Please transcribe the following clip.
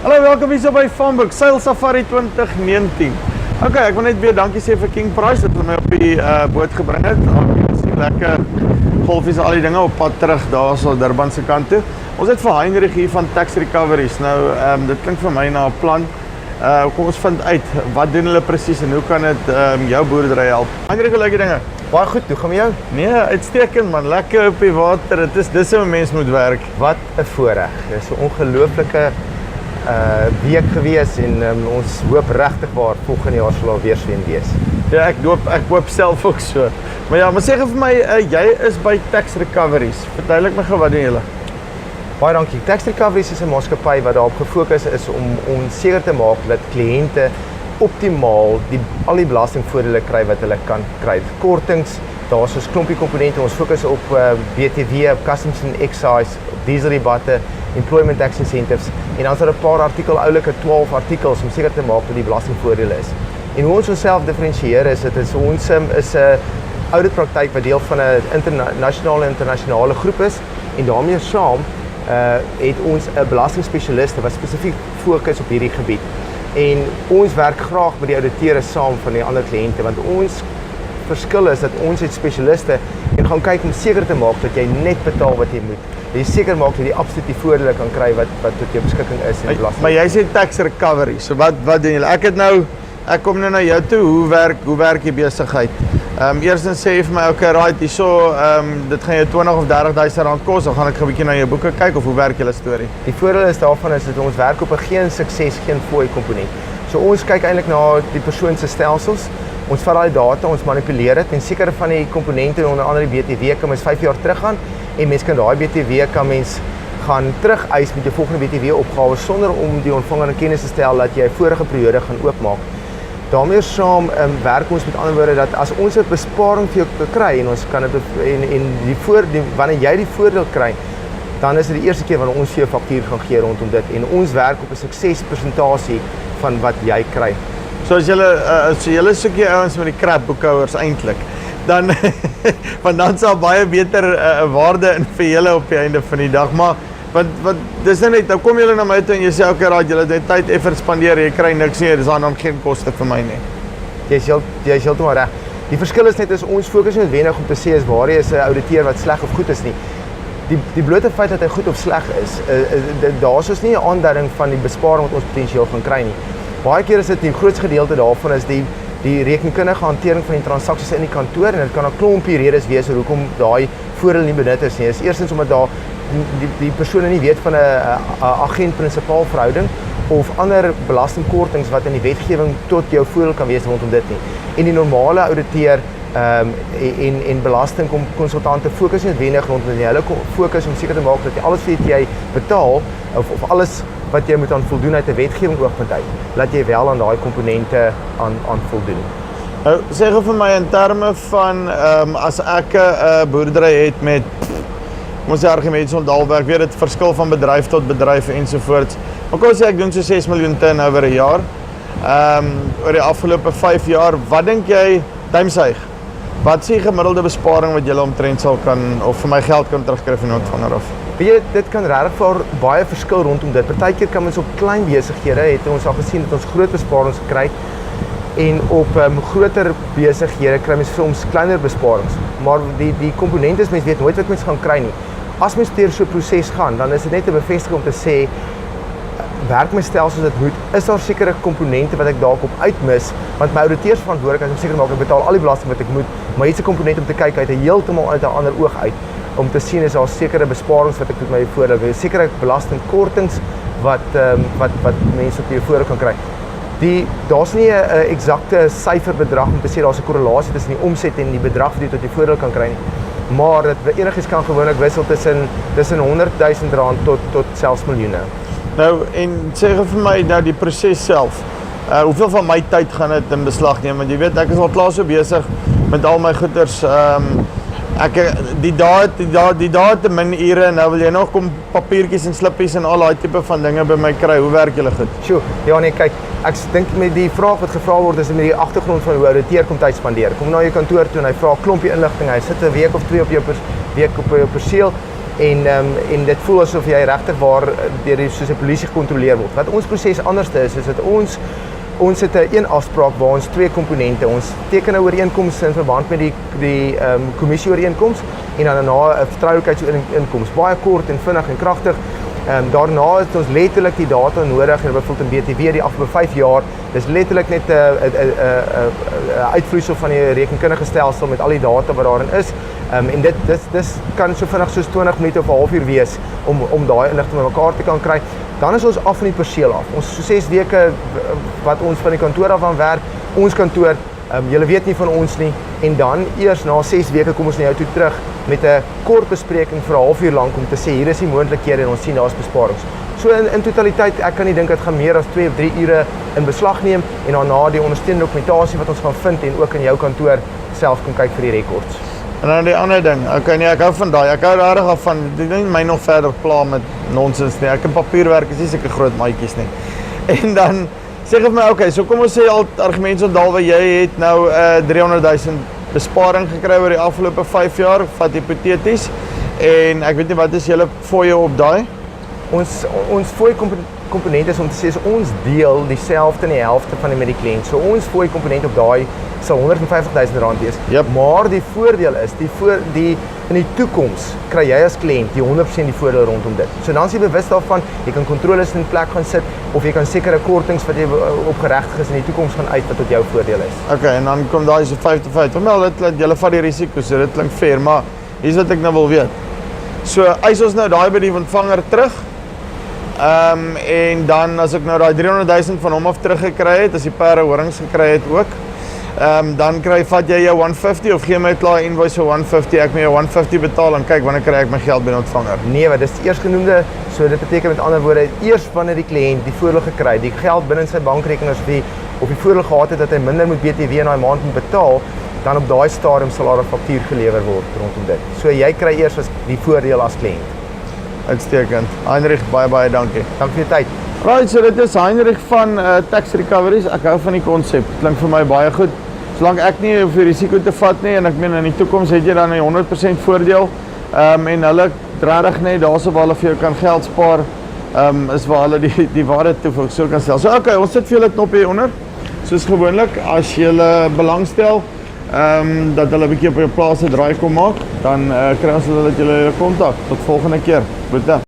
Hallo, welkom hier so by Farmboek, Seil-Safari 2019. Ok, ek wil net weer dankie sê vir King Price dat hulle my op die boot gebring het. Sien lekker golfies en al die dinge op pad terug daar so Durban se kant toe. Ons het vir Heinrich van Tax Recoveries. Nou, dit klink vir my na 'n plan. Kom ons vind uit wat doen hulle presies en hoe kan dit jou boerdery help. Heinrich, hoe lyk die dinge? Baie goed, hoe gaan met jou? Nee, uitstekend man, lekker op die water. Dis hoe 'n mens moet werk. Wat 'n voorreg. Dit is 'n ongelooflike week gewees en ons hoop regtig waar volgende jaar sal daar weer swem wees. Ja, ek hoop self ook so. Maar ja, maar sê vir my, jy is by Tax Recoveries. Verduidelik my gou wat doen julle? Baie dankie. Tax Recoveries is 'n maatskappy wat daarop gefokus is om ons seker te maak dat kliënte optimaal al die belastingvoordele kry wat hulle kan kry. Kortings, daar's soos klompie komponente. Ons fokus op BTW, op Customs and Excise, op dieselrabatte, employment tax incentives en dan is daar 'n paar oulike 12 artikels om seker te maak dat die belastingvoordele is. En hoe ons onsself diferensieer is ons is 'n auditpraktyk wat deel van 'n internasionale groep is en daarmee saam het ons 'n belastingspesialiste wat spesifiek fokus op hierdie gebied. En ons werk graag met die ouditeure saam van die ander kliënte want ons verskil is dat ons het spesialiste en gaan kyk om seker te maak dat jy net betaal wat jy moet. Dat jy seker maak dat jy absoluut die voordele kan kry wat tot jou beskikking is in belasting. Maar jy sê Tax Recovery. So wat doen julle? Ek kom nou na jou toe. Hoe werk die besigheid? Eerstens sê jy vir my, okay, right, hierso, dit gaan jou 20 of 30.000 rand kos, dan gaan ek 'n bietjie na jou boeke kyk of hoe werk julle storie? Die voordeel is daarvan is dat ons werk op 'n geen sukses, geen fooi komponent. So ons kyk eintlik na die persoon se stelsels. Ons vat daai data, ons manipuleer dit en sekere van die komponente onder andere die BTW kan mens 5 jaar teruggaan en mens kan daai BTW kan mens gaan terugeis met jou volgende BTW opgawe sonder om die ontvanger in kennis te stel dat jy 'n vorige periode gaan oopmaak. Daarmee saam werk ons met ander woorde dat as ons 'n besparing vir jou kry en ons kan dit wanneer jy die voordeel kry, dan is dit die eerste keer wanneer ons vir jou faktuur gaan gee rondom dit en ons werk op 'n suksespersentasie van wat jy kry. So as julle soek die ouens met die crap boekhouers eintlik, dan want dan sal baie beter waarde in vir julle op die einde van die dag, maar wat dis nou net, nou kom julle na my toe en jy sê okay, raad, julle het net tyd effort spandeer, jy kry niks nie, dis dan geen koste vir my nie. Jy is heeltemal reg. Die verskil is net is ons fokus nie noodwendig om te sê is waar jy is 'n ouditeur wat sleg of goed is nie. Die blote feit dat hy goed of sleg is, daar's ons nie 'n aanduiding van die besparing wat ons potensieel gaan kry nie. Baie keer is dit die grootste gedeelte daarvan is die rekenkundige hantering van die transaksies in die kantoor en dit kan 'n klompie redes wees hoekom daai voordeel nie benut is nie. Is eerstens omdat daar die persone nie weet van 'n agent-prinsipaal verhouding of ander belastingkortings wat in die wetgewing tot jou voordeel kan wees rondom dit nie. En die normale ouditeur en belastingkonsultante fokus nie noodwendig rondom dit. Hulle fokus om seker te maak dat alles wat jy betaal of alles wat jy moet aan voldoen uit 'n wetgewing oogpunt uit, laat jy wel aan daai komponente aan voldoen. Nou, sê gou vir my in terme van as ek 'n boerdery het met ons argumente ontdalwerk, weet dit verskil van bedryf tot bedryf ensovoorts. Maar kom ons sê ek doen so 6 miljoen turnover 'n jaar. Oor die afgelope 5 jaar, wat dink jy, duimsuig? Wat is die gemiddelde besparing wat julle omtrent sal kan of vir my geld kan terugkry van ontvanger af? Weet jy, dit kan regtig baie verskil rondom dit. Partykeer kan ons op klein besighede het ons al gesien dat ons groot besparings gekry en op groter besighede kry mens soms kleiner besparings. Maar die komponente is mens weet nooit wat mens gaan kry nie. As mens deur so 'n proses gaan, dan is dit net 'n bevestiging om te sê werk my stelsel soos dit moet. Is daar sekere komponente wat ek dalk op uitmis, want my ouditeurs verantwoordelikheid om seker maak ek betaal al die belasting wat ek moet, maar hier's 'n komponent om te kyk uit heeltemal uit 'n ander oog uit om te sien is daar sekere besparings wat ek tot my voordeel wil. Sekere belastingkortings wat mense op jou voordeel kan kry. Daar's nie 'n eksakte syferbedrag om te sê daar's 'n korrelasie tussen die omset en die bedrag wat jy tot jou voordeel kan kry nie. Maar dit enigiets kan gewoonlik wissel tussen 100.000 rand tot selfs miljoene. Nou, en sê vir my nou die proses self. Hoeveel van my tyd gaan dit in beslag neem? Want jy weet, ek is al klaar so besig met al my goeders. Die dae te min ure, nou wil jy nog kom papiertjies en slippies en al daai tipe van dinge by my kry. Hoe werk julle goed? Sjoe, ja nee, kyk, ek dink met die vraag wat gevra word is met die agtergrond van hoe ouditeur kom tyd spandeer. Kom na jou kantoor toe en hy vra 'n klompie inligting. Hy sit 'n week of 2 op jou perseel en dit voel asof jy regtig waar deur die soos 'n polisie gekontroleer word. Wat ons proses anders is dat ons het 'n een afspraak waar ons twee komponente, ons teken 'n ooreenkoms in verband met die kommissieooreenkoms en dan daarna 'n vertroulikheidsooreenkoms, baie kort en vinnig en kragtig. Daarna het ons letterlik die data nodig en byvoorbeeld in BTW die afgelope 5 jaar, dis letterlik net 'n uitvloeisel van die rekenkundige stelsel met al die data wat daarin is. En dit kan so vinnig soos 20 minute of 'n halfuur wees om daai inligting bymekaar te kan kry. Dan is ons af van die perseel af. Ons so 6 weke wat ons van die kantoor af aan werk, ons kantoor, julle weet nie van ons nie, en dan eers na 6 weke kom ons na jou toe terug met 'n kort bespreking vir 'n halfuur lank om te sê hier is die moontlikhede en ons sien daar's besparings. So in totaliteit, ek kan nie dink dit gaan meer as 2 of 3 ure in beslag neem en daarna die ondersteunende dokumentasie wat ons gaan vind en ook in jou kantoor self kan kyk vir die rekords. En dan die ander ding, okay nee, ek hou van daai. Ek hou regtig af van dit nie my nog verder pla met nonsens nie. Ek in papierwerk is nie seker groot maatjies nie. En dan sê vir my, okay, so kom ons sê al argumentsonthaalwe, jy het nou 300 000 besparing gekry oor die afgelope 5 jaar, vat hipoteties. En ek weet nie wat is julle fooie op daai? Ons fooi komponent is om te sê so ons deel dieselfde in die helfte van die met die kliënt. So ons fooi komponent op daai sal R150 000 wees. Yep. Maar die voordeel is in die toekoms kry jy as kliënt die 100% die voordeel rondom dit. So dan is jy bewus daarvan, jy kan kontroles in plek gaan sit of jy kan sekere kortings wat jy op geregtig is in die toekoms gaan uit wat tot jou voordeel is. Okay, en dan kom daai so 50-50. Wel, julle vat die risiko, so dit klink fair, maar hier's wat ek nou wil weet. So eis ons nou daai by die ontvanger terug. En dan as ek nou daai 300 000 van hom af teruggekry het, as die perde horings gekry het ook, dan vat jy jou 150 of gee my klaar invoice vir 150, ek moet jou 150 betaal en kyk wanneer kry ek my geld by die ontvanger. Nee, wat dis die eersgenoemde, so dit beteken met ander woorde, eers wanneer die kliënt die voordeel gekry, die geld binne sy bankrekening of die voordeel gehad het dat hy minder moet BTW in daai maand moet betaal, dan op daai stadium sal daar 'n faktuur gelewer word rondom dit. So jy kry eers die voordeel as kliënt. Uitstekend. Heinrich, baie dankie. Dank vir die tyd. Right, so dit is Heinrich van Tax Recoveries. Ek hou van die konsep. Klink vir my baie goed. Solank ek nie hoef die risiko te vat nie en ek meen in die toekoms het jy dan 'n 100% voordeel. En hulle regtig net daarso waar hulle vir jou kan geld spaar, is waar hulle die waarde toevoeg, so kan stel. So okay, ons sit vir julle knop hier onder. Soos gewoonlik, as julle belangstel dat hulle 'n bietjie op jou plaas 'n draai kom maak, dan kry ons hulle dat julle kontak. Tot volgende keer. Boete.